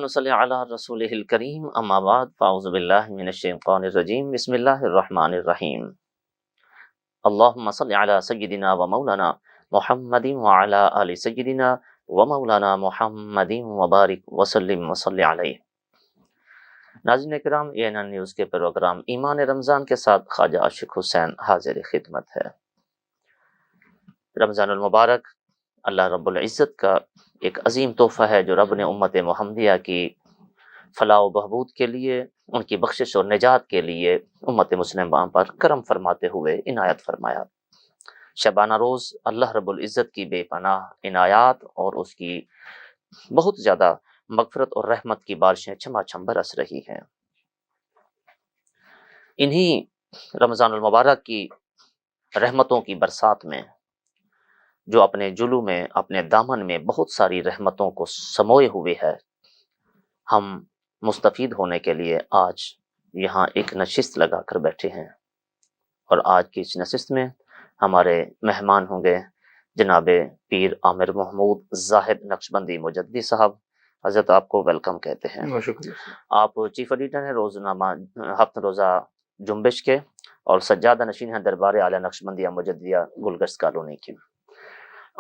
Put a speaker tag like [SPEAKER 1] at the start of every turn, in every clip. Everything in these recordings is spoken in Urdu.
[SPEAKER 1] ونصلی علی رسولہ الکریم اما بعد فاعوذ باللہ من الشیطان الرجیم بسم اللہ الرحمن الرحیم اللہم صلی علی سیدنا و مولانا محمد وعلی آل سیدنا و مولانا محمد وبارک وسلم وصلی علیہ۔ ناظرین کرام، ANN نیوز کے پروگرام ایمان رمضان کے ساتھ خواجہ عاشق حسین حاضر خدمت ہے۔ رمضان المبارک اللہ رب العزت کا ایک عظیم تحفہ ہے جو رب نے امت محمدیہ کی فلاح و بہبود کے لیے، ان کی بخشش اور نجات کے لیے امت مسلمہ پر کرم فرماتے ہوئے عنایت فرمایا۔ شبانہ روز اللہ رب العزت کی بے پناہ عنایات اور اس کی بہت زیادہ مغفرت اور رحمت کی بارشیں چھما چھم برس رہی ہیں۔ انہی رمضان المبارک کی رحمتوں کی برسات میں جو اپنے جلو میں، اپنے دامن میں بہت ساری رحمتوں کو سموئے ہوئے ہے، ہم مستفید ہونے کے لیے آج یہاں ایک نشست لگا کر بیٹھے ہیں، اور آج کی اس نشست میں ہمارے مہمان ہوں گے جناب پیر عامر محمود زاہد نقشبندی مجددی صاحب۔ حضرت آپ کو ویلکم کہتے ہیں۔
[SPEAKER 2] شکریہ۔
[SPEAKER 1] آپ چیف ایڈیٹر ہیں روزنامہ ہفت روزہ جنبش کے، اور سجادہ نشین ہیں دربار اعلیٰ نقشبندیہ مجددیہ گلگشت کالونی کی۔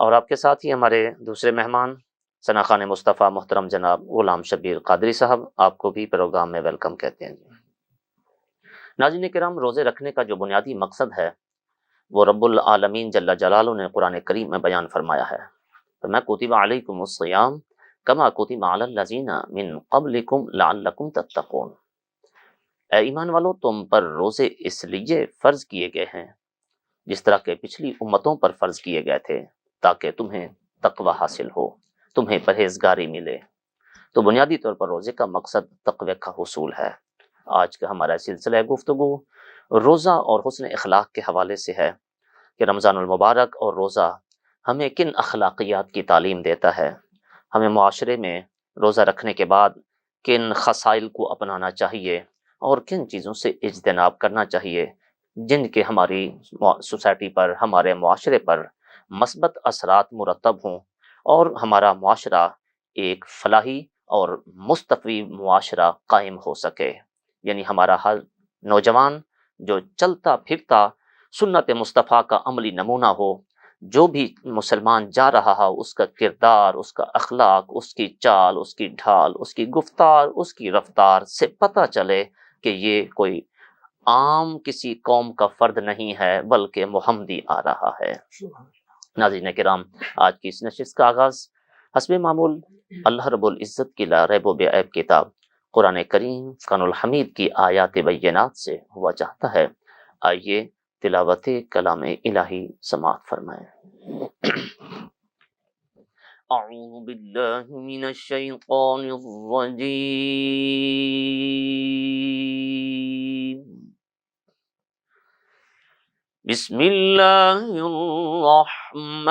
[SPEAKER 1] اور آپ کے ساتھ ہی ہمارے دوسرے مہمان ثنا خان مصطفیٰ محترم جناب غلام شبیر قادری صاحب، آپ کو بھی پروگرام میں ویلکم کہتے ہیں۔ ناظرین کرام، روزے رکھنے کا جو بنیادی مقصد ہے وہ رب العالمین جل جلالہ نے قرآن کریم میں بیان فرمایا ہے۔ فرمایا کتب علیکم الصیام کما کتب علی الذین من قبلکم لعلکم تتقون۔ اے ایمان والو، تم پر روزے اس لیے فرض کیے گئے ہیں جس طرح کے پچھلی امتوں پر فرض کیے گئے تھے، تاکہ تمہیں تقوی حاصل ہو، تمہیں پرہیزگاری ملے۔ تو بنیادی طور پر روزے کا مقصد تقوی کا حصول ہے۔ آج کا ہمارا سلسلہ گفتگو روزہ اور حسن اخلاق کے حوالے سے ہے کہ رمضان المبارک اور روزہ ہمیں کن اخلاقیات کی تعلیم دیتا ہے، ہمیں معاشرے میں روزہ رکھنے کے بعد کن خصائل کو اپنانا چاہیے اور کن چیزوں سے اجتناب کرنا چاہیے جن کے ہماری سوسائٹی پر، ہمارے معاشرے پر مثبت اثرات مرتب ہوں اور ہمارا معاشرہ ایک فلاحی اور مستقوی معاشرہ قائم ہو سکے۔ یعنی ہمارا ہر نوجوان جو چلتا پھرتا سنت مصطفیٰ کا عملی نمونہ ہو، جو بھی مسلمان جا رہا ہے اس کا کردار، اس کا اخلاق، اس کی چال، اس کی ڈھال، اس کی گفتار، اس کی رفتار سے پتہ چلے کہ یہ کوئی عام کسی قوم کا فرد نہیں ہے بلکہ محمدی آ رہا ہے۔ ناظرین کرام، آج کی اس نشست کا آغاز حسب معمول اللہ رب العزت کی لا ریب و بے عیب کتاب قرآن کریم فرقان الحمید کی آیات بینات سے ہوا چاہتا ہے۔ آئیے تلاوت کلام الہی سماعت فرمائیں۔ اعوذ باللہ من الشیطان الرجیم، بسم اللہ الرحمن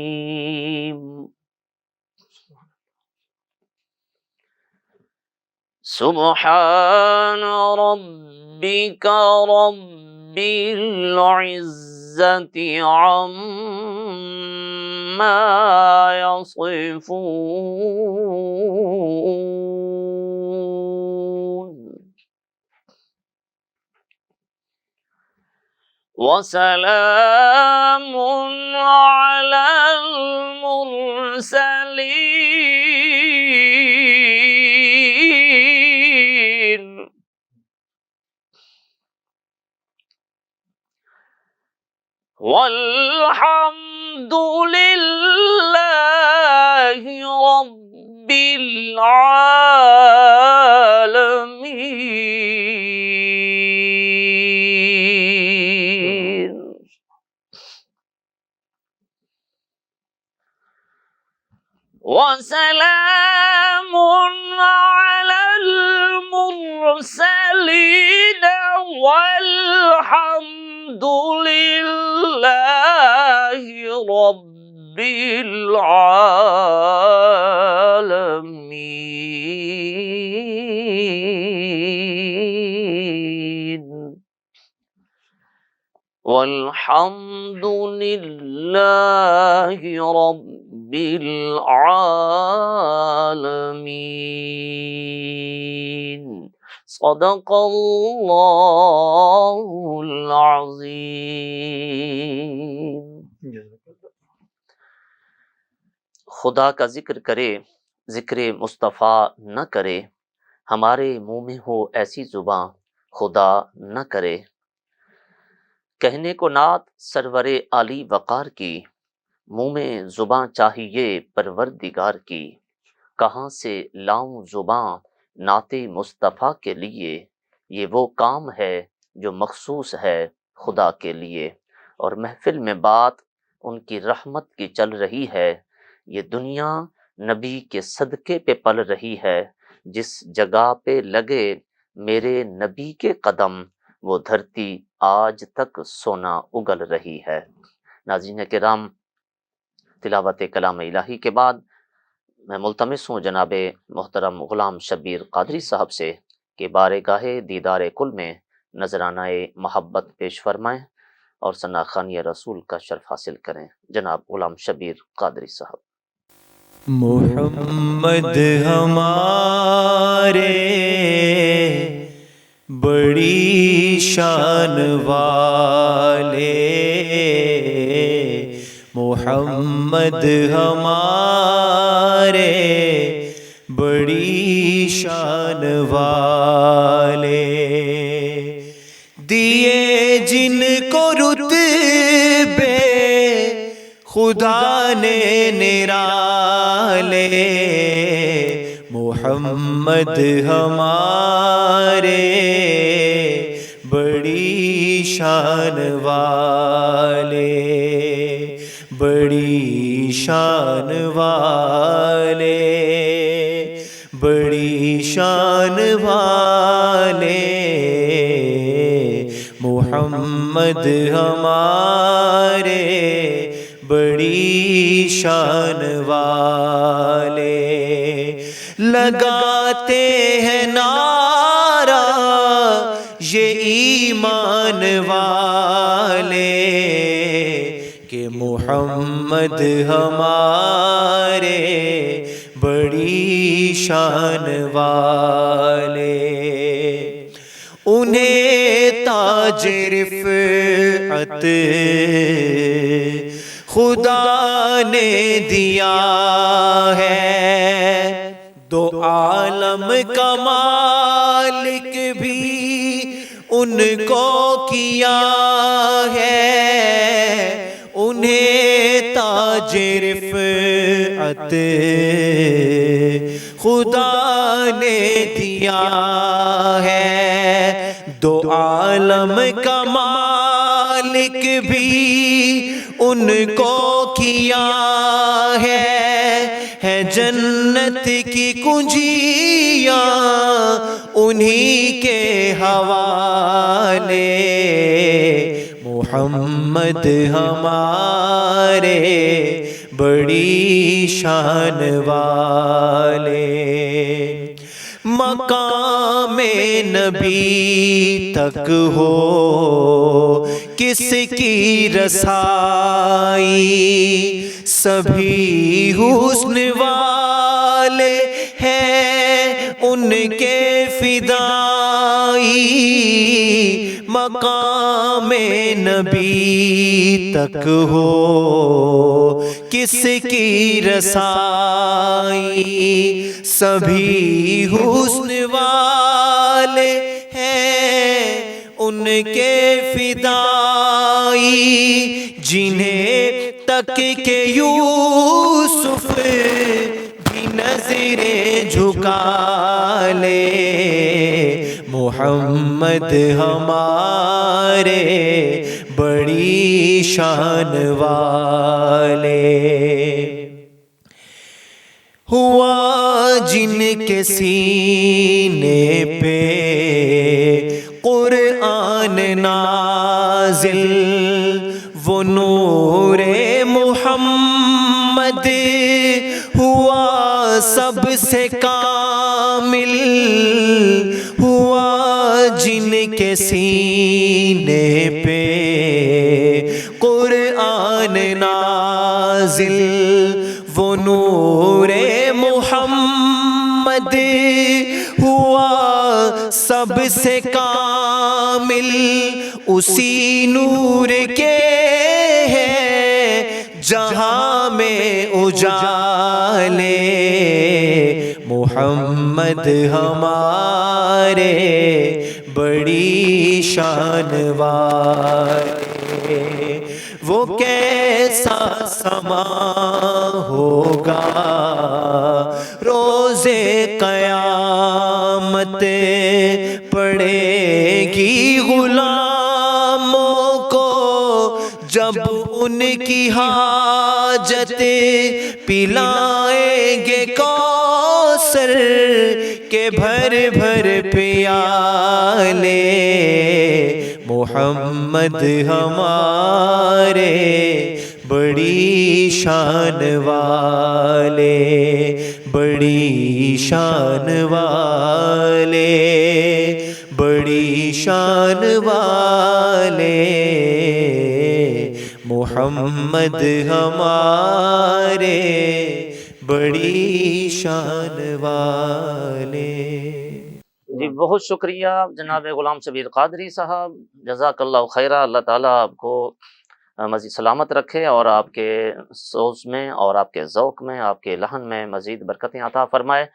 [SPEAKER 1] الرحیم۔ سبحان ربک رب العزت عما یصفون، وسلام علی المرسلین، والحمد للہ رب العالمین۔ وسلام علی المرسلین والحمد للہ رب العالمین۔ والحمد للہ رب العالمین۔ صدق اللہ العظیم۔ خدا کا ذکر کرے، ذکر مصطفیٰ نہ کرے، ہمارے منہ میں ہو ایسی زباں خدا نہ کرے۔ کہنے کو نعت سرور عالی وقار کی، منہ میں زباں چاہیے پروردگار کی۔ کہاں سے لاؤں زباں نعت مصطفیٰ کے لیے، یہ وہ کام ہے جو مخصوص ہے خدا کے لیے۔ اور محفل میں بات ان کی رحمت کی چل رہی ہے، یہ دنیا نبی کے صدقے پہ پل رہی ہے۔ جس جگہ پہ لگے میرے نبی کے قدم، وہ دھرتی آج تک سونا اگل رہی ہے۔ ناظرین کرام، تلاوت کلام الہی کے بعد میں ملتمس ہوں جناب محترم غلام شبیر قادری صاحب سے کہ بارگاہ دیدار کل میں نذرانہ محبت پیش فرمائیں اور ثنا خوانی رسول کا شرف حاصل کریں۔ جناب غلام شبیر قادری صاحب۔
[SPEAKER 2] محمد ہمارے بڑی شان والے، محمد ہمارے بڑی شان والے، دیے جن کو رتبے خدا نے نرالے، محمد ہمارے بڑی شان والے، بڑی شان والے، بڑی شان والے، محمد ہمارے بڑی شان والے۔ لگاتے ہیں نعرہ یہ ایمان والے کہ محمد ہمارے بڑی شان والے، انہیں تاج رفعت خدا نے دیا ہے، دو عالم کا مالک بھی ان کو کیا ہے، انہیں تاج رفعت خدا نے دیا ہے، دو عالم کا مالک بھی ان کو کیا ہے جنت کی کنجیاں انہی کے حوالے، محمد ہمارے بڑی شان والے۔ مقام نبی تک ہو کس کی رسائی، سبھی حسن والے ہیں ان کے فدائی، مقام نبی تک ہو کس کی رسائی، سبھی حسن والے ہیں ان کے فدائی، جنہیں تک کے یوسف بھی نظریں جھکا لے، محمد ہمارے بڑی شان والے۔ ہوا جن کے سینے پہ قرآن نازل، وہ نور محمد ہوا سب سے کامل، ہوا جن کے سینے پہ شان نازل وہ نور محمد ہوا سب سے کامل، اسی نور کے ہے جہاں میں اجالے، محمد ہمارے بڑی شان والے، وہ کیسا سما ہوگا روز قیامت، پڑے گی غلاموں کو جب ان کی حاجت، پلائیں گے کوثر کے بھر بھر پیالے، محمد ہمارے بڑی شان والے، بڑی شان والے، بڑی شان والے، محمد ہمارے بڑی شان والے۔
[SPEAKER 1] جی بہت شکریہ جناب غلام شبیر قادری صاحب، جزاک اللہ خیرہ، اللہ تعالیٰ آپ کو مزید سلامت رکھے اور آپ کے سوز میں اور آپ کے ذوق میں، آپ کے لحن میں مزید برکتیں عطا فرمائے۔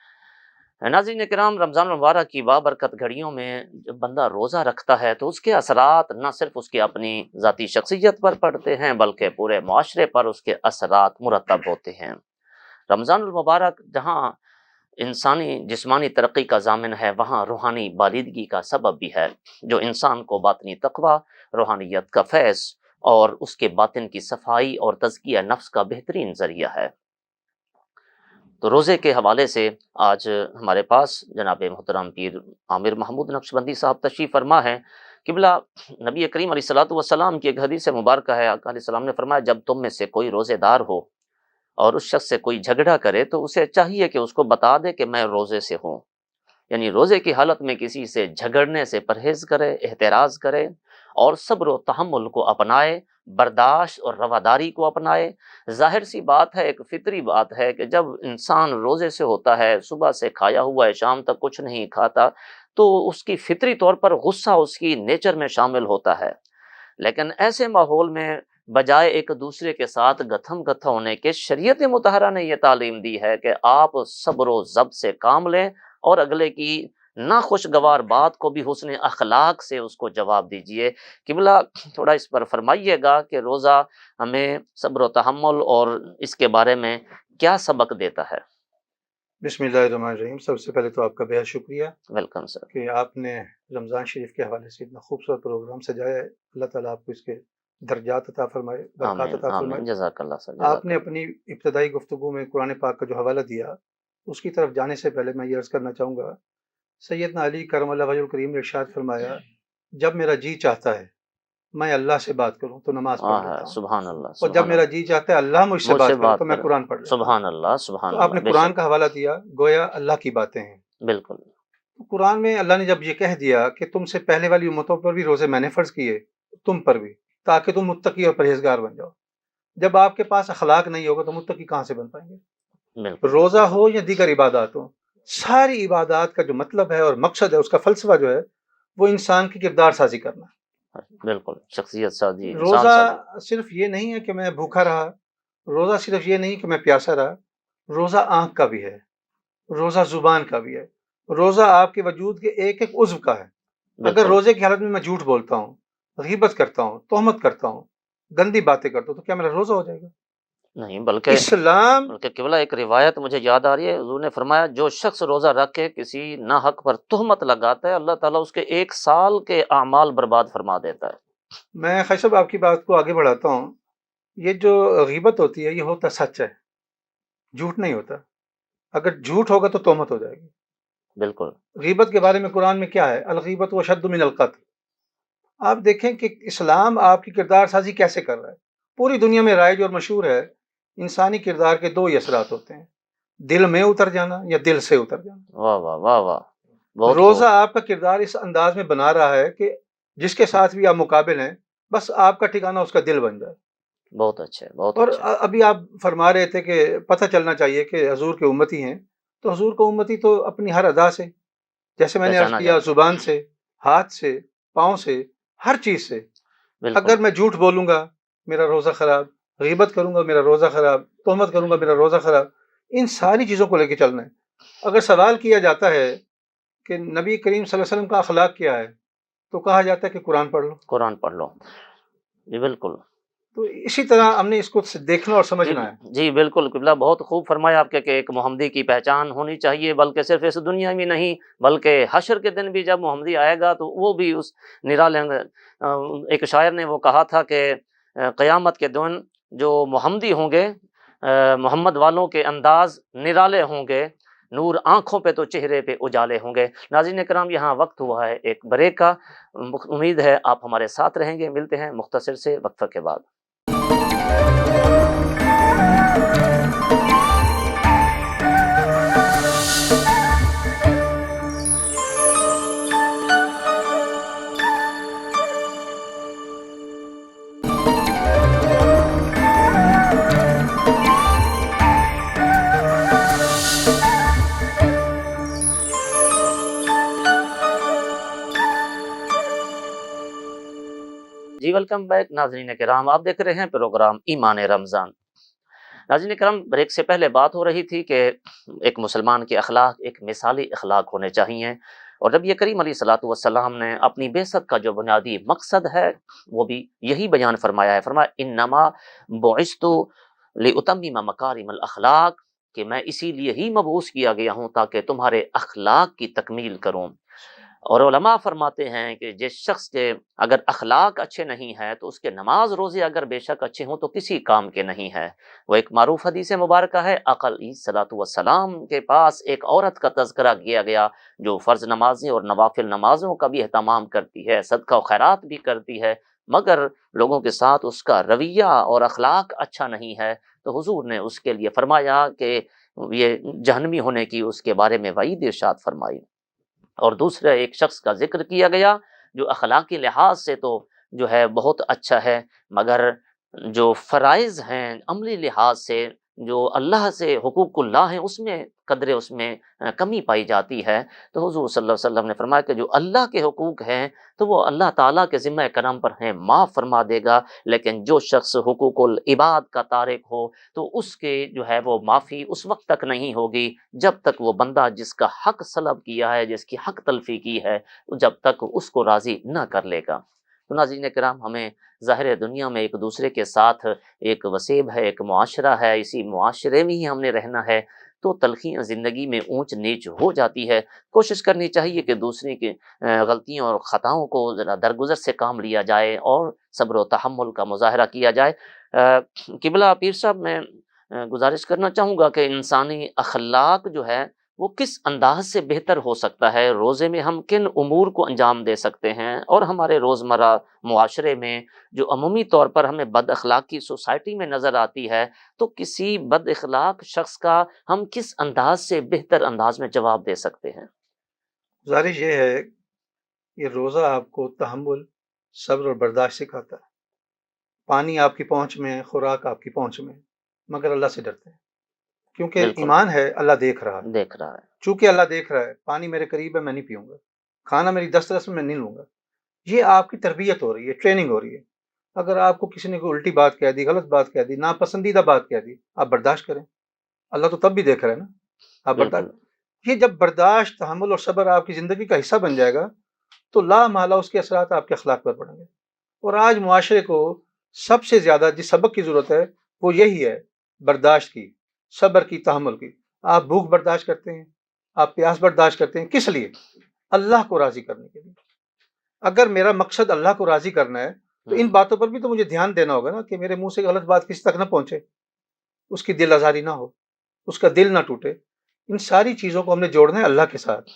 [SPEAKER 1] ناظرین کرام، رمضان المبارک کی بابرکت گھڑیوں میں جب بندہ روزہ رکھتا ہے تو اس کے اثرات نہ صرف اس کی اپنی ذاتی شخصیت پر پڑتے ہیں بلکہ پورے معاشرے پر اس کے اثرات مرتب ہوتے ہیں۔ رمضان المبارک جہاں انسانی جسمانی ترقی کا ضامن ہے، وہاں روحانی بالیدگی کا سبب بھی ہے، جو انسان کو باطنی تقوی، روحانیت کا فیض اور اس کے باطن کی صفائی اور تزکیہ نفس کا بہترین ذریعہ ہے۔ تو روزے کے حوالے سے آج ہمارے پاس جناب محترم پیر عامر محمود نقشبندی صاحب تشریف فرما ہے۔ قبلہ نبی کریم علیہ الصلوۃ والسلام کی ایک حدیث مبارکہ ہے، آقا علیہ السلام نے فرمایا جب تم میں سے کوئی روزے دار ہو اور اس شخص سے کوئی جھگڑا کرے تو اسے چاہیے کہ اس کو بتا دے کہ میں روزے سے ہوں، یعنی روزے کی حالت میں کسی سے جھگڑنے سے پرہیز کرے، احتراز کرے اور صبر و تحمل کو اپنائے، برداشت اور رواداری کو اپنائے۔ ظاہر سی بات ہے، ایک فطری بات ہے کہ جب انسان روزے سے ہوتا ہے، صبح سے کھایا ہوا ہے، شام تک کچھ نہیں کھاتا، تو اس کی فطری طور پر غصہ اس کی نیچر میں شامل ہوتا ہے۔ لیکن ایسے ماحول میں بجائے ایک دوسرے کے ساتھ گتھم گتھا ہونے کے، شریعت مطہرہ نے یہ تعلیم دی ہے کہ آپ صبر و ضبط سے کام لیں اور اگلے کی ناخوشگوار بات کو بھی حسن اخلاق سے اس کو جواب دیجئے۔ قبلہ تھوڑا اس پر فرمائیے گا کہ روزہ ہمیں صبر و تحمل اور اس کے بارے میں کیا سبق دیتا ہے؟
[SPEAKER 3] بسم اللہ الرحمن الرحیم۔ سب سے پہلے تو آپ کا بہت شکریہ
[SPEAKER 1] ویلکم سر،
[SPEAKER 3] کہ آپ نے رمضان شریف کے حوالے سے اتنا خوبصورت پروگرام سجایا ہے۔ اللہ تعالیٰ آپ کو اس کے درجات عطا فرمائے، برکات
[SPEAKER 1] آمین
[SPEAKER 3] عطا
[SPEAKER 1] آمین،
[SPEAKER 3] فرمائے۔
[SPEAKER 1] جزاک اللہ سر۔
[SPEAKER 3] آپ نے اپنی ابتدائی گفتگو میں قرآن پاک کا جو حوالہ دیا، اس کی طرف جانے سے پہلے میں یہ عرض کرنا چاہوں گا، سیدنا علی کرم اللہ وجہ الکریم نے ارشاد فرمایا جب میرا جی چاہتا ہے میں اللہ سے بات کروں تو نماز پڑھ لیتا ہوں،
[SPEAKER 1] سبحان اللہ،
[SPEAKER 3] اور جب میرا جی چاہتا ہے اللہ مجھ سے بات کرے تو میں
[SPEAKER 1] کرے۔
[SPEAKER 3] قرآن پڑھ لیتا ہوں۔
[SPEAKER 1] سبحان اللہ سبحان
[SPEAKER 3] تو
[SPEAKER 1] اللہ،
[SPEAKER 3] آپ نے
[SPEAKER 1] بے
[SPEAKER 3] قرآن
[SPEAKER 1] شک،
[SPEAKER 3] کا حوالہ دیا، گویا اللہ کی باتیں ہیں۔
[SPEAKER 1] بالکل
[SPEAKER 3] قرآن میں اللہ نے جب یہ کہہ دیا کہ تم سے پہلے والی امتوں پر بھی روزے میں نے فرض کیے، تم پر بھی، تاکہ تم متقی اور پرہیزگار بن جاؤ۔ جب آپ کے پاس اخلاق نہیں ہوگا تو متقی کہاں سے بن پائیں گے؟
[SPEAKER 1] بالکل،
[SPEAKER 3] روزہ ہو یا دیگر عبادات ہو، ساری عبادات کا جو مطلب ہے اور مقصد ہے، اس کا فلسفہ جو ہے وہ انسان کی کردار سازی کرنا ہے۔
[SPEAKER 1] بالکل، شخصیت سازی، انسان
[SPEAKER 3] روزہ
[SPEAKER 1] سازی۔
[SPEAKER 3] صرف یہ نہیں ہے کہ میں بھوکا رہا، روزہ صرف یہ نہیں کہ میں پیاسا رہا، روزہ آنکھ کا بھی ہے، روزہ زبان کا بھی ہے، روزہ آپ کے وجود کے ایک ایک عضو کا ہے۔ اگر
[SPEAKER 1] بالکل،
[SPEAKER 3] روزے کی حالت میں جھوٹ بولتا ہوں، غیبت کرتا ہوں، تہمت کرتا ہوں، گندی باتیں کرتا ہوں، تو کیا میرا روزہ ہو جائے گا؟
[SPEAKER 1] نہیں، بلکہ
[SPEAKER 3] اسلام
[SPEAKER 1] قبلہ ایک روایت مجھے یاد آ رہی ہے، حضور نے فرمایا جو شخص روزہ رکھ کے کسی ناحق پر تہمت لگاتا ہے، اللہ تعالیٰ اس کے 1 سال کے اعمال برباد فرما دیتا ہے۔
[SPEAKER 3] میں خیر صاحب آپ کی بات کو آگے بڑھاتا ہوں۔ یہ جو غیبت ہوتی ہے یہ ہوتا سچ ہے، جھوٹ نہیں ہوتا۔ اگر جھوٹ ہوگا تو تہمت ہو جائے گی۔
[SPEAKER 1] بالکل،
[SPEAKER 3] غیبت کے بارے میں قرآن میں کیا ہے؟ الغیبت واشد من القتل۔ آپ دیکھیں کہ اسلام آپ کی کردار سازی کیسے کر رہا ہے۔ پوری دنیا میں رائج اور مشہور ہے، انسانی کردار کے 2 ہی اثرات ہوتے ہیں، دل میں اتر جانا یا دل سے اتر جانا۔
[SPEAKER 1] واہ واہ واہ واہ، بہت
[SPEAKER 3] روزہ آپ کا کردار اس انداز میں بنا رہا ہے کہ جس کے ساتھ بھی آپ مقابل ہیں بس آپ کا ٹھکانہ اس کا دل بن جائے۔
[SPEAKER 1] بہت اچھے، بہت
[SPEAKER 3] اور
[SPEAKER 1] اچھے.
[SPEAKER 3] ابھی آپ فرما رہے تھے کہ پتہ چلنا چاہیے کہ حضور کے امتی ہیں، تو حضور کو امتی تو اپنی ہر ادا سے، جیسے میں نے عرض
[SPEAKER 1] پہچانا
[SPEAKER 3] کیا،
[SPEAKER 1] جاتا ہے.
[SPEAKER 3] زبان سے، ہاتھ سے، پاؤں سے، ہر چیز سے.
[SPEAKER 1] بالکل.
[SPEAKER 3] اگر میں جھوٹ بولوں گا میرا روزہ خراب، غیبت کروں گا میرا روزہ خراب، تہمت کروں گا میرا روزہ خراب. ان ساری چیزوں کو لے کے چلنا ہے. اگر سوال کیا جاتا ہے کہ نبی کریم صلی اللہ علیہ وسلم کا اخلاق کیا ہے، تو کہا جاتا ہے کہ قرآن پڑھ لو.
[SPEAKER 1] قرآن پڑھ لو. جی بالکل.
[SPEAKER 3] تو اسی طرح ہم نے اس کو دیکھنا اور
[SPEAKER 1] جی
[SPEAKER 3] سمجھنا ہے.
[SPEAKER 1] جی بالکل قبلہ، بہت خوب فرمایا آپ کے کہ ایک محمدی کی پہچان ہونی چاہیے، بلکہ صرف اس دنیا میں نہیں بلکہ حشر کے دن بھی جب محمدی آئے گا تو وہ بھی اس نرالے. ایک شاعر نے وہ کہا تھا کہ قیامت کے دن جو محمدی ہوں گے، محمد والوں کے انداز نرالے ہوں گے، نور آنکھوں پہ تو چہرے پہ اجالے ہوں گے. ناظرین کرام، یہاں وقت ہوا ہے ایک بریک کا. امید ہے آپ ہمارے ساتھ رہیں گے. ملتے ہیں مختصر سے وقفہ کے بعد. جی ویلکم بیک ناظرین کرام، آپ دیکھ رہے ہیں پروگرام ایمان رمضان. ناظرین کرام، بریک سے پہلے بات ہو رہی تھی کہ ایک مسلمان کے اخلاق ایک مثالی اخلاق ہونے چاہیے، اور نبی کریم علیہ الصلوۃ والسلام نے اپنی بعثت کا جو بنیادی مقصد ہے وہ بھی یہی بیان فرمایا ہے. فرمایا انما بعثت لاتمم مکارم الاخلاق، کہ میں اسی لیے ہی مبعوث کیا گیا ہوں تاکہ تمہارے اخلاق کی تکمیل کروں. اور علماء فرماتے ہیں کہ جس شخص کے اگر اخلاق اچھے نہیں ہیں تو اس کے نماز روزے اگر بے شک اچھے ہوں تو کسی کام کے نہیں ہے. وہ ایک معروف حدیث مبارکہ ہے، آقا علیہ الصلوۃ والسلام کے پاس ایک عورت کا تذکرہ کیا گیا جو فرض نمازیں اور نوافل نمازوں کا بھی اہتمام کرتی ہے، صدقہ و خیرات بھی کرتی ہے، مگر لوگوں کے ساتھ اس کا رویہ اور اخلاق اچھا نہیں ہے. تو حضور نے اس کے لیے فرمایا کہ یہ جہنمی ہونے کی اس کے بارے میں وعید ارشاد فرمائی. اور دوسرے ایک شخص کا ذکر کیا گیا جو اخلاقی لحاظ سے تو جو ہے بہت اچھا ہے، مگر جو فرائض ہیں عملی لحاظ سے، جو اللہ سے حقوق اللہ ہیں، اس میں قدرے اس میں کمی پائی جاتی ہے. تو حضور صلی اللہ علیہ وسلم نے فرمایا کہ جو اللہ کے حقوق ہیں تو وہ اللہ تعالیٰ کے ذمہ کرم پر ہیں، معاف فرما دے گا، لیکن جو شخص حقوق العباد کا تارک ہو تو اس کے جو ہے وہ معافی اس وقت تک نہیں ہوگی جب تک وہ بندہ جس کا حق سلب کیا ہے، جس کی حق تلفی کی ہے، جب تک اس کو راضی نہ کر لے گا. تو ناظرین کرام، ہمیں ظاہر دنیا میں ایک دوسرے کے ساتھ ایک وسیب ہے، ایک معاشرہ ہے، اسی معاشرے میں ہی ہم نے رہنا ہے. تو تلخیاں زندگی میں اونچ نیچ ہو جاتی ہے. کوشش کرنی چاہیے کہ دوسرے کی غلطیوں اور خطاؤں کو ذرا درگزر سے کام لیا جائے اور صبر و تحمل کا مظاہرہ کیا جائے. قبلہ پیر صاحب، میں گزارش کرنا چاہوں گا کہ انسانی اخلاق جو ہے وہ کس انداز سے بہتر ہو سکتا ہے؟ روزے میں ہم کن امور کو انجام دے سکتے ہیں؟ اور ہمارے روزمرہ معاشرے میں جو عمومی طور پر ہمیں بد اخلاقی سوسائٹی میں نظر آتی ہے، تو کسی بد اخلاق شخص کا ہم کس انداز سے بہتر انداز میں جواب دے سکتے ہیں؟
[SPEAKER 3] گزارش یہ ہے کہ روزہ آپ کو تحمل، صبر اور برداشت سکھاتا ہے. پانی آپ کی پہنچ میں ہے، خوراک آپ کی پہنچ میں ہے، مگر اللہ سے ڈرتے ہیں، کیونکہ
[SPEAKER 1] بالکل
[SPEAKER 3] ایمان ہے اللہ دیکھ رہا ہے.
[SPEAKER 1] دیکھ رہا ہے.
[SPEAKER 3] چونکہ اللہ دیکھ رہا ہے، پانی میرے قریب ہے، میں نہیں پیوں گا، کھانا میری دسترس میں نہیں لوں گا. یہ آپ کی تربیت ہو رہی ہے، ٹریننگ ہو رہی ہے. اگر آپ کو کسی نے کوئی الٹی بات کہہ دی، غلط بات کہہ دی، ناپسندیدہ بات کہہ دی، آپ برداشت کریں. اللہ تو تب بھی دیکھ رہا ہے نا. آپ برداشت،
[SPEAKER 1] بالکل
[SPEAKER 3] یہ جب برداشت، تحمل اور صبر آپ کی زندگی کا حصہ بن جائے گا تو لا محالہ اس کے اثرات آپ کے اخلاق پر پڑیں گے. اور آج معاشرے کو سب سے زیادہ جس سبق کی ضرورت ہے وہ یہی ہے، برداشت کی، صبر کی، تحمل کی. آپ بھوک برداشت کرتے ہیں، آپ پیاس برداشت کرتے ہیں، کس لیے؟ اللہ کو راضی کرنے کے لیے. اگر میرا مقصد اللہ کو راضی کرنا ہے تو ان باتوں پر بھی تو مجھے دھیان دینا ہوگا نا، کہ میرے منہ سے غلط بات کسی تک نہ پہنچے، اس کی دل آزاری نہ ہو، اس کا دل نہ ٹوٹے. ان ساری چیزوں کو ہم نے جوڑنا ہے اللہ کے ساتھ.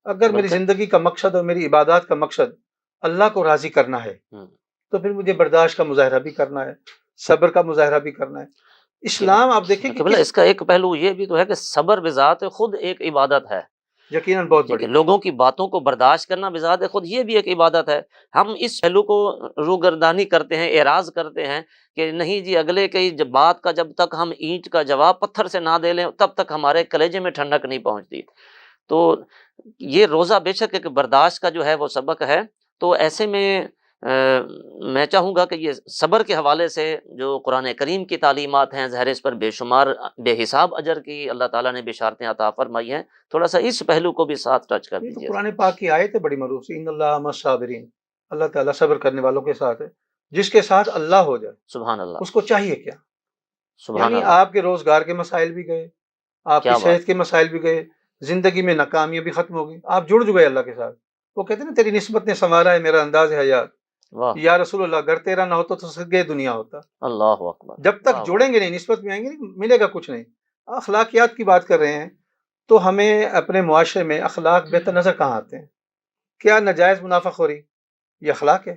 [SPEAKER 3] اگر میری زندگی کا مقصد اور میری عبادات کا مقصد اللہ کو راضی کرنا ہے تو پھر مجھے برداشت کا مظاہرہ بھی کرنا ہے، صبر کا مظاہرہ بھی کرنا ہے. اسلام آپ دیکھیں کہ
[SPEAKER 1] اس کا ایک پہلو یہ بھی تو ہے کہ صبر بذات خود ایک عبادت ہے.
[SPEAKER 3] یقیناً بہت
[SPEAKER 1] ٹھیک
[SPEAKER 3] بڑی
[SPEAKER 1] ہے، لوگوں کی باتوں کو برداشت کرنا بذات خود یہ بھی ایک عبادت ہے۔ ہم اس پہلو کو روگردانی کرتے ہیں، اعراض کرتے ہیں کہ نہیں جی، اگلے کی بات کا جب تک ہم اینٹ کا جواب پتھر سے نہ دے لیں تب تک ہمارے کلیجے میں ٹھنڈک نہیں پہنچتی۔ تو یہ روزہ بے شک ایک برداشت کا جو ہے وہ سبق ہے۔ تو ایسے میں میں چاہوں گا کہ یہ صبر کے حوالے سے جو قرآن کریم کی تعلیمات ہیں، ظاہر اس پر بے شمار بے حساب اجر کی اللہ تعالیٰ نے بشارتیں عطا فرمائی ہیں، تھوڑا سا اس پہلو کو بھی ساتھ ٹچ کر
[SPEAKER 3] یہ تو
[SPEAKER 1] دیجیے۔
[SPEAKER 3] قرآن پاک کی آیت ہے بڑی معروف سی، ان اللہ مع الصابرین، اللہ تعالیٰ صبر کرنے والوں کے ساتھ ہے۔ جس کے ساتھ اللہ ہو جائے
[SPEAKER 1] سبحان اللہ،
[SPEAKER 3] اس کو چاہیے کیا؟
[SPEAKER 1] سبحان
[SPEAKER 3] یعنی
[SPEAKER 1] اللہ،
[SPEAKER 3] آپ کے روزگار کے مسائل بھی گئے، آپ کی
[SPEAKER 1] کیا بات،
[SPEAKER 3] صحت کے مسائل بھی گئے، زندگی میں ناکامیاں بھی ختم ہو گئی، آپ جڑ گئے اللہ کے ساتھ۔ وہ کہتے ہیں نا تیری نسبت نے سنوارا ہے میرا انداز حیات،
[SPEAKER 1] واہ،
[SPEAKER 3] یا رسول اللہ اگر تیرا نہ ہوتا تو سگے دنیا ہوتا۔
[SPEAKER 1] اللہ اکبر،
[SPEAKER 3] جب تک
[SPEAKER 1] واہ،
[SPEAKER 3] جڑیں گے نہیں، نسبت میں آئیں گے نہیں، ملے گا کچھ نہیں۔ اخلاقیات کی بات کر رہے ہیں تو ہمیں اپنے معاشرے میں اخلاق بہتر نظر کہاں آتے ہیں؟ کیا ناجائز منافع خوری یہ اخلاق ہے؟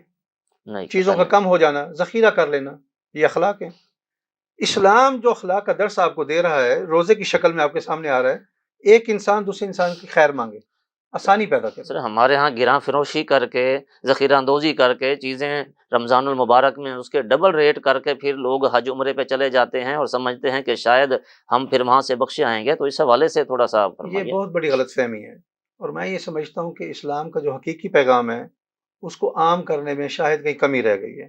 [SPEAKER 1] نہیں،
[SPEAKER 3] چیزوں کا کم ہو جانا، ذخیرہ کر لینا، یہ اخلاق ہے؟ اسلام جو اخلاق کا درس آپ کو دے رہا ہے، روزے کی شکل میں آپ کے سامنے آ رہا ہے، ایک انسان دوسرے انسان کی خیر مانگے، آسانی پیدا کرے۔
[SPEAKER 1] سر ہمارے ہاں گراں فروشی کر کے، ذخیرہ اندوزی کر کے چیزیں رمضان المبارک میں اس کے ڈبل ریٹ کر کے پھر لوگ حج عمرے پہ چلے جاتے ہیں اور سمجھتے ہیں کہ شاید ہم پھر وہاں سے بخشے آئیں گے۔ تو اس حوالے سے تھوڑا سا
[SPEAKER 3] یہ
[SPEAKER 1] فرمائیے۔
[SPEAKER 3] بہت بڑی غلط فہمی ہے، اور میں یہ سمجھتا ہوں کہ اسلام کا جو حقیقی پیغام ہے اس کو عام کرنے میں شاید کہیں کمی رہ گئی ہے۔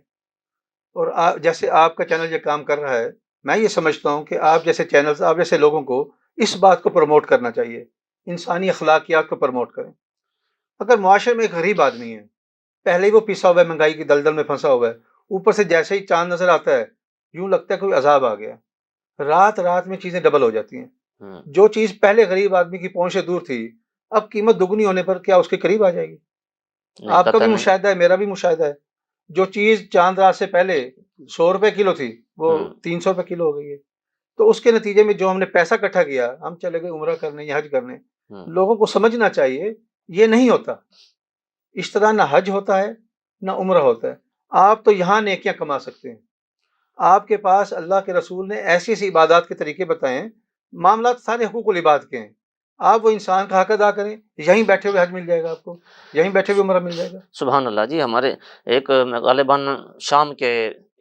[SPEAKER 3] اور جیسے آپ کا چینل یہ کام کر رہا ہے، میں یہ سمجھتا ہوں کہ آپ جیسے چینلز، آپ جیسے لوگوں کو اس بات کو پروموٹ کرنا چاہیے، انسانی اخلاقیات کو پروموٹ کریں۔ اگر معاشرے میں ایک غریب آدمی ہے، پہلے ہی وہ پیسا ہوا ہے، مہنگائی کی دلدل میں پھنسا ہوا ہے، اوپر سے جیسے ہی چاند نظر آتا ہے یوں لگتا ہے کوئی عذاب آ گیا، رات رات میں چیزیں ڈبل ہو جاتی ہیں۔ جو چیز پہلے غریب آدمی کی پہنچ سے دور تھی، اب قیمت دگنی ہونے پر کیا اس کے قریب آ جائے گی؟ آپ کا بھی مشاہدہ ہے، میرا بھی مشاہدہ ہے۔ جو چیز چاند رات سے پہلے 100 روپے کلو تھی وہ 300 روپے کلو ہو گئی ہے۔ تو اس کے نتیجے میں جو ہم نے پیسہ اکٹھا کیا، ہم چلے گئے عمرہ کرنے یا حج کرنے۔ لوگوں کو سمجھنا چاہیے یہ نہیں ہوتا، اس طرح نہ حج ہوتا ہے نہ عمرہ ہوتا ہے۔ آپ تو یہاں نیکیاں کما سکتے ہیں، آپ کے پاس اللہ کے رسول نے ایسی ایسی عبادات کے طریقے بتائے ہیں، معاملات سارے حقوق العباد کے ہیں، آپ وہ انسان کا حق ادا کریں، یہیں بیٹھے ہوئے حج مل جائے گا آپ کو، یہیں بیٹھے ہوئے عمرہ مل جائے گا۔
[SPEAKER 1] سبحان اللہ جی، ہمارے ایک غالباً شام کے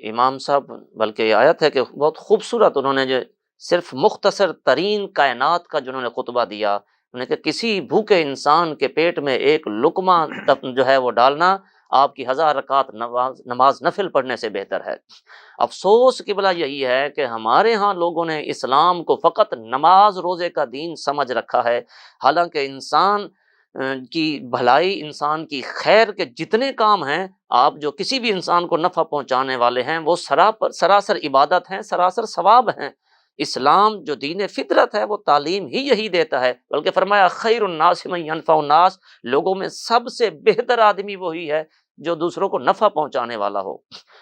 [SPEAKER 1] امام صاحب، بلکہ یہ آیت ہے کہ بہت خوبصورت انہوں نے جو صرف مختصر ترین کائنات کا جنہوں نے خطبہ دیا، انہوں نے کہ کسی بھوکے انسان کے پیٹ میں ایک لقمہ جو ہے وہ ڈالنا آپ کی 1000 رکعت نماز نفل پڑھنے سے بہتر ہے۔ افسوس کی بلا یہی ہے کہ ہمارے ہاں لوگوں نے اسلام کو فقط نماز روزے کا دین سمجھ رکھا ہے، حالانکہ انسان کی بھلائی، انسان کی خیر کے جتنے کام ہیں، آپ جو کسی بھی انسان کو نفع پہنچانے والے ہیں، وہ سراسر عبادت ہیں، سراسر ثواب ہیں۔ اسلام جو دین فطرت ہے وہ تعلیم ہی یہی دیتا ہے، بلکہ فرمایا خیر الناس من ینفع الناس، لوگوں میں سب سے بہتر آدمی وہی ہے جو دوسروں کو نفع پہنچانے والا ہو۔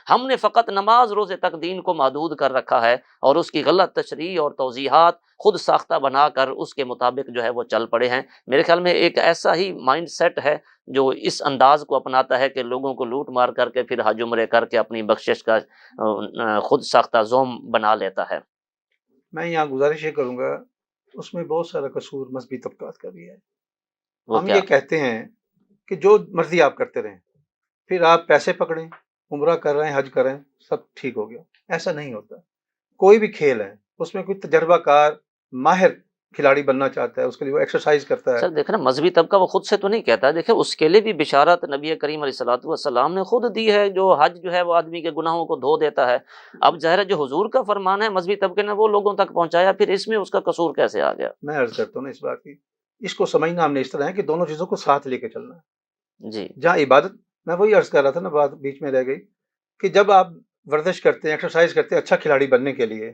[SPEAKER 1] ہم نے فقط نماز روزے تک دین کو محدود کر رکھا ہے اور اس کی غلط تشریح اور توضیحات خود ساختہ بنا کر اس کے مطابق جو ہے وہ چل پڑے ہیں۔ میرے خیال میں ایک ایسا ہی مائنڈ سیٹ ہے جو اس انداز کو اپناتا ہے کہ لوگوں کو لوٹ مار کر کے پھر حج عمرے کر کے اپنی بخشش کا خود ساختہ زوم بنا لیتا ہے۔
[SPEAKER 3] میں یہاں گزارش یہ کروں گا، اس میں بہت سارا قصور مذہبی طبقات کا بھی ہے۔ ہم یہ کہتے ہیں کہ جو مرضی آپ کرتے رہیں، پھر آپ پیسے پکڑیں، عمرہ کر رہے ہیں، حج کر رہے ہیں، سب ٹھیک ہو گیا۔ ایسا نہیں ہوتا۔ کوئی بھی کھیل ہے، اس میں کوئی تجربہ کار ماہر کھلاڑی بننا چاہتا ہے، اس کے لیے وہ ایکسرسائز کرتا ہے۔
[SPEAKER 1] سر دیکھیں نا، مذہبی طبقہ وہ خود سے تو نہیں کہتا، دیکھیں اس کے لیے بھی بشارت نبی کریم علیہ الصلوۃ والسلام نے خود دی ہے، جو حج جو ہے وہ آدمی کے گناہوں کو دھو دیتا ہے۔ اب ظاہر ہے جو حضور کا فرمان ہے مذہبی طبقے نے وہ لوگوں تک پہنچایا، پھر اس میں اس کا قصور کیسے آ گیا؟
[SPEAKER 3] میں عرض کرتا ہوں نا اس بات کی، اس کو سمجھنا ہم نے اس طرح ہے کہ دونوں چیزوں کو ساتھ لے کے چلنا ہے۔
[SPEAKER 1] جی
[SPEAKER 3] جہاں عبادت، میں وہی عرض کر رہا تھا نا، بات بیچ میں رہ گئی، کہ جب آپ ورزش کرتے ہیں، ایکسرسائز کرتے ہیں اچھا کھلاڑی بننے کے لیے،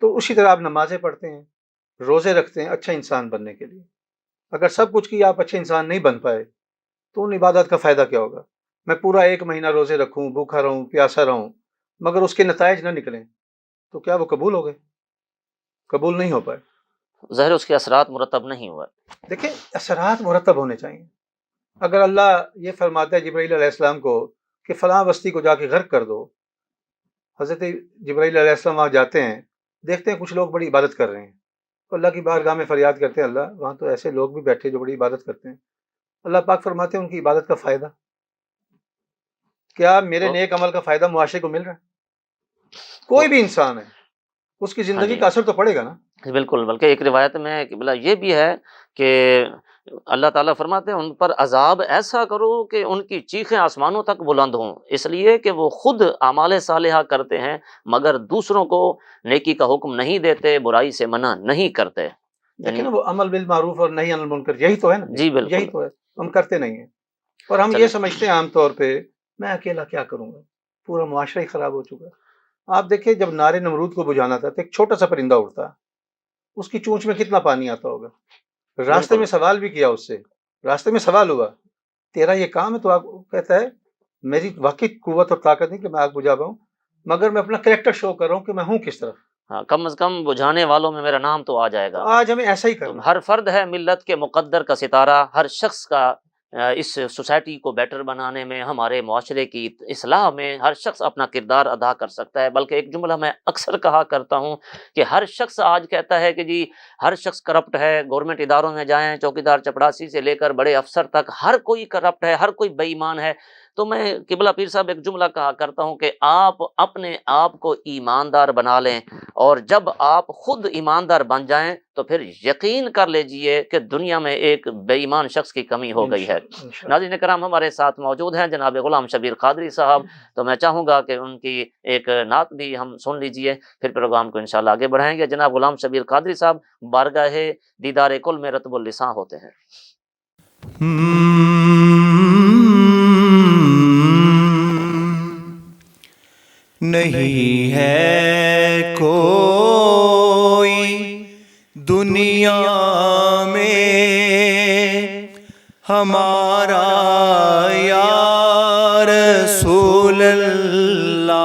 [SPEAKER 3] تو اسی طرح آپ نمازیں پڑھتے ہیں، روزے رکھتے ہیں اچھا انسان بننے کے لیے۔ اگر سب کچھ کیا آپ اچھے انسان نہیں بن پائے تو ان عبادت کا فائدہ کیا ہوگا؟ میں پورا 1 مہینہ روزے رکھوں، بھوکھا رہوں، پیاسا رہوں، مگر اس کے نتائج نہ نکلیں تو کیا وہ قبول ہو گئے؟ قبول نہیں ہو پائے۔
[SPEAKER 1] ظاہر اس کے اثرات مرتب نہیں ہوا۔
[SPEAKER 3] دیکھیں اثرات مرتب ہونے چاہیے۔ اگر اللہ یہ فرماتا ہے جبرائیل علیہ السلام کو کہ فلاں بستی کو جا کے غرق کر دو، حضرت جبرائیل علیہ السلام وہاں جاتے ہیں، دیکھتے ہیں کچھ لوگ بڑی عبادت کر رہے ہیں، تو اللہ کی بارگاہ میں فریاد کرتے ہیں اللہ وہاں تو ایسے لوگ بھی بیٹھے جو بڑی عبادت کرتے ہیں. اللہ پاک فرماتے ہیں ان کی عبادت کا فائدہ کیا میرے
[SPEAKER 1] تو
[SPEAKER 3] نیک عمل کا فائدہ معاشرے کو مل رہا ہے؟ کوئی بھی انسان ہے اس کی
[SPEAKER 1] ہاں
[SPEAKER 3] زندگی
[SPEAKER 1] جی
[SPEAKER 3] کا اثر تو پڑے گا نا.
[SPEAKER 1] بالکل، بلکہ ایک روایت میں قبلہ یہ بھی ہے کہ اللہ تعالیٰ فرماتے ہیں ان پر عذاب ایسا کرو کہ ان کی چیخیں آسمانوں تک بلند ہوں، اس لیے کہ وہ خود اعمال صالحہ کرتے ہیں مگر دوسروں کو نیکی کا حکم نہیں دیتے، برائی سے منع نہیں کرتے.
[SPEAKER 3] دیکھیں
[SPEAKER 1] یعنی
[SPEAKER 3] نا وہ عمل بالمعروف اور نہی عن المنکر یہی تو ہے نا،
[SPEAKER 1] جی
[SPEAKER 3] یہی
[SPEAKER 1] بالکل.
[SPEAKER 3] تو ہے. ہم کرتے نہیں ہیں اور ہم یہ
[SPEAKER 1] چلے
[SPEAKER 3] سمجھتے ہیں عام طور پہ میں اکیلا کیا کروں گا، پورا معاشرہ ہی خراب ہو چکا ہے. آپ دیکھیں جب نارے نمرود کو بجھانا تھا تو ایک چھوٹا سا پرندہ اڑتا، اس کی چونچ میں کتنا پانی آتا ہوگا. راستے
[SPEAKER 1] بالکل
[SPEAKER 3] میں سوال بھی کیا اس سے، راستے میں سوال ہوا تیرا یہ کام ہے تو آپ کہتا ہے میری واقعی قوت اور طاقت نہیں کہ میں آگ بجھا پاؤں مگر میں اپنا کریکٹر شو کر رہا ہوں کہ میں ہوں کس طرف.
[SPEAKER 1] ہاں، کم از کم بجھانے والوں میں میرا نام تو آ جائے
[SPEAKER 3] تو
[SPEAKER 1] گا.
[SPEAKER 3] آج ہمیں ایسا ہی
[SPEAKER 1] تو
[SPEAKER 3] کرنا
[SPEAKER 1] ہر فرد ہے ملت کے مقدر کا ستارہ، ہر شخص کا اس سوسائٹی کو بیٹر بنانے میں، ہمارے معاشرے کی اصلاح میں ہر شخص اپنا کردار ادا کر سکتا ہے. بلکہ ایک جملہ میں اکثر کہا کرتا ہوں کہ ہر شخص آج کہتا ہے کہ جی ہر شخص کرپٹ ہے، گورنمنٹ اداروں میں جائیں، چوکیدار چپڑاسی سے لے کر بڑے افسر تک ہر کوئی کرپٹ ہے، ہر کوئی بے ایمان ہے. تو میں قبلہ پیر صاحب ایک جملہ کہا کرتا ہوں کہ آپ اپنے آپ کو ایماندار بنا لیں، اور جب آپ خود ایماندار بن جائیں تو پھر یقین کر لیجئے کہ دنیا میں ایک بے ایمان شخص کی کمی ہو گئی ہے.
[SPEAKER 3] انشاءاللہ انشاءاللہ.
[SPEAKER 1] ناظرین کرام، ہمارے ساتھ موجود ہیں جناب غلام شبیر قادری صاحب، تو میں چاہوں گا کہ ان کی ایک نعت بھی ہم سن لیجئے، پھر پروگرام کو انشاءاللہ آگے بڑھائیں گے. جناب غلام شبیر قادری صاحب بارگاہ دیدار کل میں رطب اللساں ہوتے ہیں.
[SPEAKER 2] نہیں ہے کوئی دنیا میں ہمارا یا رسول اللہ،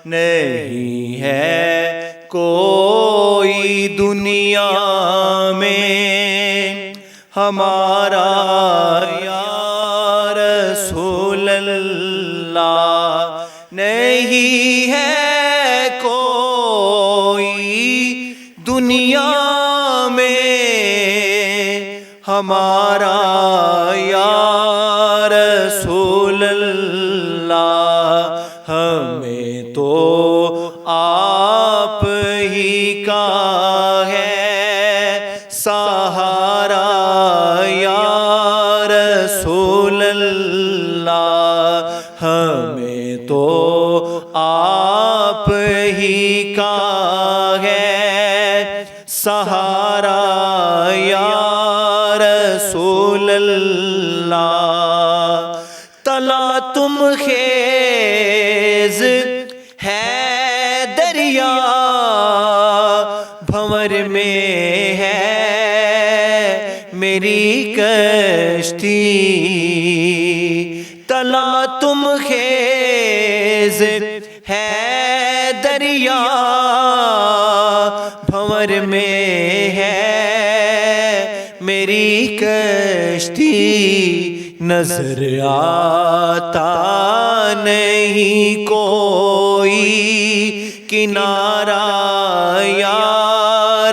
[SPEAKER 2] نہیں ہے کوئی دنیا میں ہمارا یا رسول اللہ، نہیں ہے کوئی دنیا میں ہمارا یا رسول اللہ، ہمیں تو آپ ہی کا ہے سہارا یا رسول اللہ، ہمیں تو آپ ہی کا ہے سہارا یا رسول اللہ. تلا تم خیز ہے دریا بھنور میں ہے میری کشتی، تلا تم خیز ہے دریا بھنور میں ہے میری کشتی، نظر آتا نہیں کوئی کنارہ یا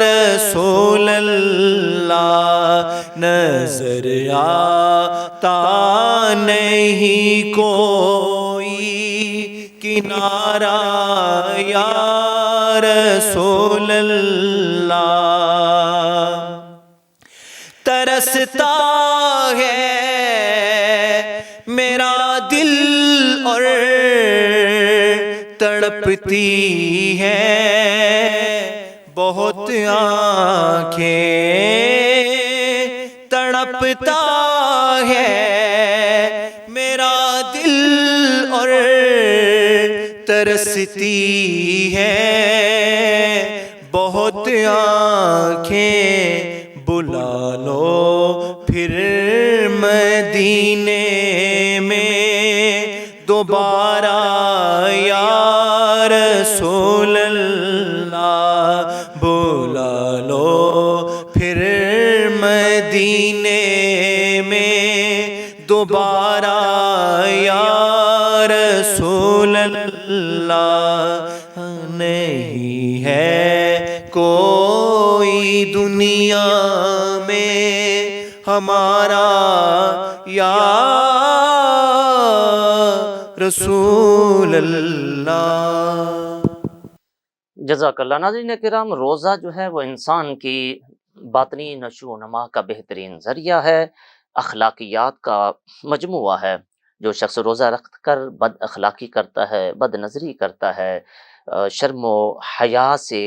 [SPEAKER 2] رسول اللہ، نظر آتا نہیں کوئی کنارہ یا رسول اللہ. ترستا ہے میرا دل اور تڑپتی ہے بہت آنکھیں، تڑپتا ہے میرا دل اور ترستی ہے بہت آنکھیں، بلا لو پھر مدینے میں دوبارہ یا رسول اللہ، بلا لو پھر مدینے میں دوبارہ یا رسول اللہ، نہیں ہے کوئی دنیا میں ہمارا یا رسول اللہ۔
[SPEAKER 1] جزاک اللہ۔ ناظرین کرام، روزہ جو ہے وہ انسان کی باطنی نشو و نما کا بہترین ذریعہ ہے، اخلاقیات کا مجموعہ ہے۔ جو شخص روزہ رکھ کر بد اخلاقی کرتا ہے، بد نظری کرتا ہے، شرم و حیا سے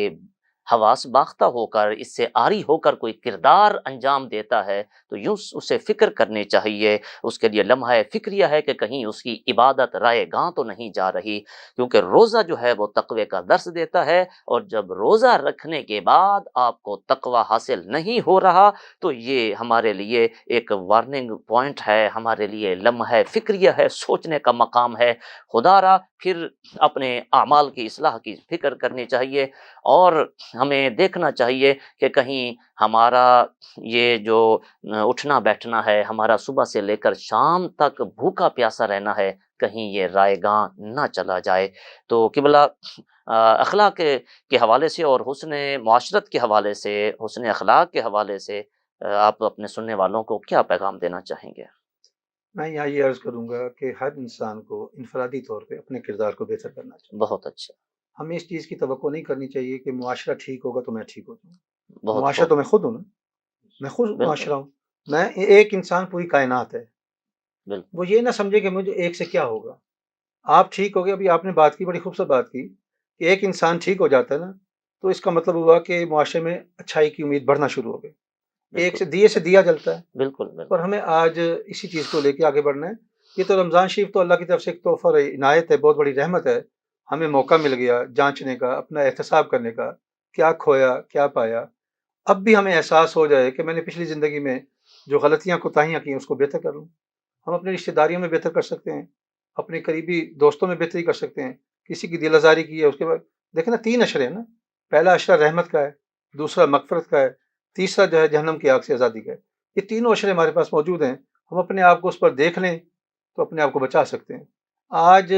[SPEAKER 1] حواس باختہ ہو کر، اس سے عاری ہو کر کوئی کردار انجام دیتا ہے، تو یوں اسے فکر کرنی چاہیے، اس کے لیے لمحہ فکریہ ہے کہ کہیں اس کی عبادت رائے گاں تو نہیں جا رہی، کیونکہ روزہ جو ہے وہ تقوی کا درس دیتا ہے، اور جب روزہ رکھنے کے بعد آپ کو تقوی حاصل نہیں ہو رہا تو یہ ہمارے لیے ایک وارننگ پوائنٹ ہے، ہمارے لیے لمحہ فکریہ ہے، سوچنے کا مقام ہے۔ خدا را پھر اپنے اعمال کی اصلاح کی فکر کرنی چاہیے، اور ہمیں دیکھنا چاہیے کہ کہیں ہمارا یہ جو اٹھنا بیٹھنا ہے، ہمارا صبح سے لے کر شام تک بھوکا پیاسا رہنا ہے، کہیں یہ رائے گاں نہ چلا جائے۔ تو قبلہ اخلاق کے حوالے سے اور حسن معاشرت کے حوالے سے، حسن اخلاق کے حوالے سے آپ اپنے سننے والوں کو کیا پیغام دینا چاہیں گے؟
[SPEAKER 3] میں یہاں یہ عرض کروں گا کہ ہر انسان کو انفرادی طور پہ اپنے کردار کو بہتر کرنا چاہیے۔
[SPEAKER 1] بہت اچھا،
[SPEAKER 3] ہمیں اس چیز کی توقع نہیں کرنی چاہیے کہ معاشرہ ٹھیک ہوگا تو میں ٹھیک ہو جاؤں۔
[SPEAKER 1] بہت
[SPEAKER 3] معاشرہ
[SPEAKER 1] خوب،
[SPEAKER 3] تو میں خود ہوں نا، میں خود
[SPEAKER 1] بالکل
[SPEAKER 3] معاشرہ ہوں۔ میں ایک انسان پوری کائنات ہے۔
[SPEAKER 1] بالکل،
[SPEAKER 3] وہ یہ نہ سمجھے کہ مجھے ایک سے کیا ہوگا۔ آپ ٹھیک ہو گئے، ابھی آپ نے بات کی، بڑی خوبصورت بات کی کہ ایک انسان ٹھیک ہو جاتا ہے نا، تو اس کا مطلب ہوا کہ معاشرے میں اچھائی کی امید بڑھنا شروع ہو گئی۔ ایک
[SPEAKER 1] بالکل
[SPEAKER 3] سے دیا جلتا ہے۔
[SPEAKER 1] بالکل
[SPEAKER 3] اور
[SPEAKER 1] بالکل،
[SPEAKER 3] ہمیں آج اسی چیز کو لے کے آگے بڑھنا ہے۔ یہ تو رمضان شریف تو اللہ کی طرف سے ایک تحفہ عنایت ہے، بہت بڑی رحمت ہے۔ ہمیں موقع مل گیا جانچنے کا، اپنا احتساب کرنے کا، کیا کھویا کیا پایا۔ اب بھی ہمیں احساس ہو جائے کہ میں نے پچھلی زندگی میں جو غلطیاں کوتاہیاں کی اس کو بہتر کر لوں۔ ہم اپنی رشتہ داریوں میں بہتر کر سکتے ہیں، اپنے قریبی دوستوں میں بہتری کر سکتے ہیں۔ کسی کی دل آزاری کی ہے، اس کے بعد دیکھیں نا 3 اشرے ہیں نا، پہلا اشرہ رحمت کا ہے، دوسرا مغفرت کا ہے، تیسرا جو ہے جہنم کی آگ سے آزادی کا ہے۔ یہ تینوں اشرے ہمارے پاس موجود ہیں، ہم اپنے آپ کو اس پر دیکھ لیں تو اپنے آپ کو بچا سکتے ہیں۔ آج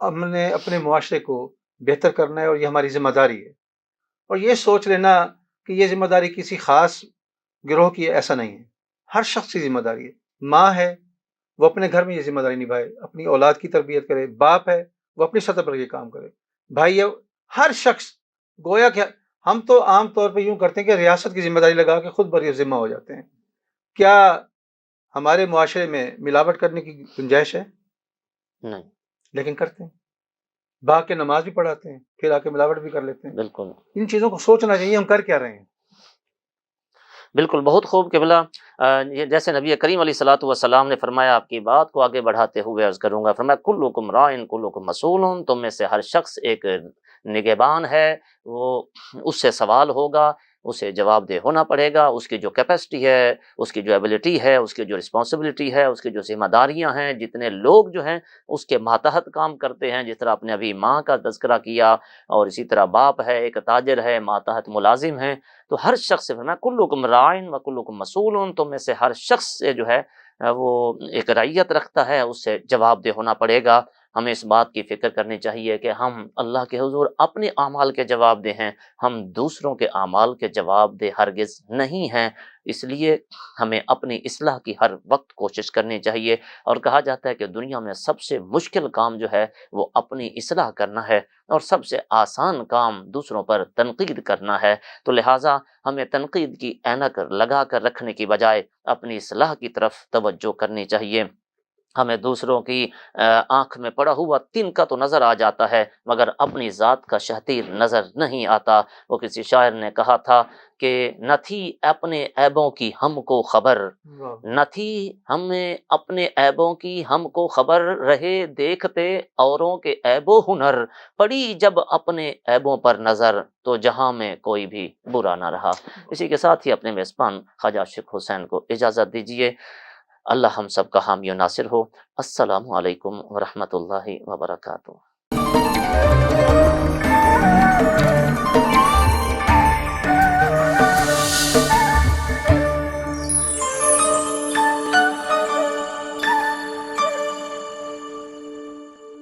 [SPEAKER 3] ہم نے اپنے معاشرے کو بہتر کرنا ہے اور یہ ہماری ذمہ داری ہے، اور یہ سوچ لینا کہ یہ ذمہ داری کسی خاص گروہ کی ہے، ایسا نہیں ہے۔ ہر شخص کی ذمہ داری ہے۔ ماں ہے وہ اپنے گھر میں یہ ذمہ داری نبھائے، اپنی اولاد کی تربیت کرے، باپ ہے وہ اپنی سطح پر یہ کام کرے، بھائی ہے، ہر شخص گویا کہ ہم تو عام طور پہ یوں کرتے ہیں کہ ریاست کی ذمہ داری لگا کے خود بر ذمہ ہو جاتے ہیں۔ کیا ہمارے معاشرے میں ملاوٹ کرنے کی گنجائش ہے؟
[SPEAKER 1] نہیں،
[SPEAKER 3] لیکن کرتے ہیں، بھاگ کے نماز بھی پڑھاتے ہیں، پھر آ کے ملاوٹ بھی کر لیتے ہیں۔
[SPEAKER 1] بالکل
[SPEAKER 3] ان چیزوں کو سوچنا چاہیے ہم کر کیا رہے ہیں۔
[SPEAKER 1] بالکل، بہت خوب قبلہ۔ یہ جیسے نبی کریم علیہ الصلوۃ والسلام نے فرمایا، آپ کی بات کو آگے بڑھاتے ہوئے عرض کروں گا، فرمایا کلکم راعٍ کلکم مسئول، تم میں سے ہر شخص ایک نگہبان ہے، وہ اس سے سوال ہوگا، اسے جواب دہ ہونا پڑے گا، اس کی جو کیپیسٹی ہے، اس کی جو ایبلٹی ہے، اس کی جو رسپانسبلٹی ہے، اس کی جو ذمہ داریاں ہیں، جتنے لوگ جو ہیں اس کے ماتحت کام کرتے ہیں، جس طرح آپ نے ابھی ماں کا تذکرہ کیا، اور اسی طرح باپ ہے، ایک تاجر ہے، ماتحت ملازم ہیں، تو ہر شخص سے فرمایا کلکم راعٍ و کلکم مسئول، تم میں سے ہر شخص سے جو ہے وہ ایک رعیت رکھتا ہے، اس سے جواب دہ ہونا پڑے گا۔ ہمیں اس بات کی فکر کرنی چاہیے کہ ہم اللہ کے حضور اپنے اعمال کے جواب دہ ہیں، ہم دوسروں کے اعمال کے جواب دہ ہرگز نہیں ہیں۔ اس لیے ہمیں اپنی اصلاح کی ہر وقت کوشش کرنی چاہیے، اور کہا جاتا ہے کہ دنیا میں سب سے مشکل کام جو ہے وہ اپنی اصلاح کرنا ہے، اور سب سے آسان کام دوسروں پر تنقید کرنا ہے۔ تو لہٰذا ہمیں تنقید کی اینک لگا کر رکھنے کی بجائے اپنی اصلاح کی طرف توجہ کرنی چاہیے۔ ہمیں دوسروں کی آنکھ میں پڑا ہوا تنکا تو نظر آ جاتا ہے، مگر اپنی ذات کا شہتیر نظر نہیں آتا۔ وہ کسی شاعر نے کہا تھا کہ نہ تھی اپنے عیبوں کی ہم کو خبر، نہ تھی ہمیں اپنے عیبوں کی ہم کو خبر، رہے دیکھتے اوروں کے عیب و ہنر، پڑی جب اپنے عیبوں پر نظر تو جہاں میں کوئی بھی برا نہ رہا۔ اسی کے ساتھ ہی اپنے میزبان خواجہ عاشق حسین کو اجازت دیجیے۔ اللہ ہم سب کا حامی و ناصر ہو۔ السلام علیکم ورحمۃ اللہ وبرکاتہ۔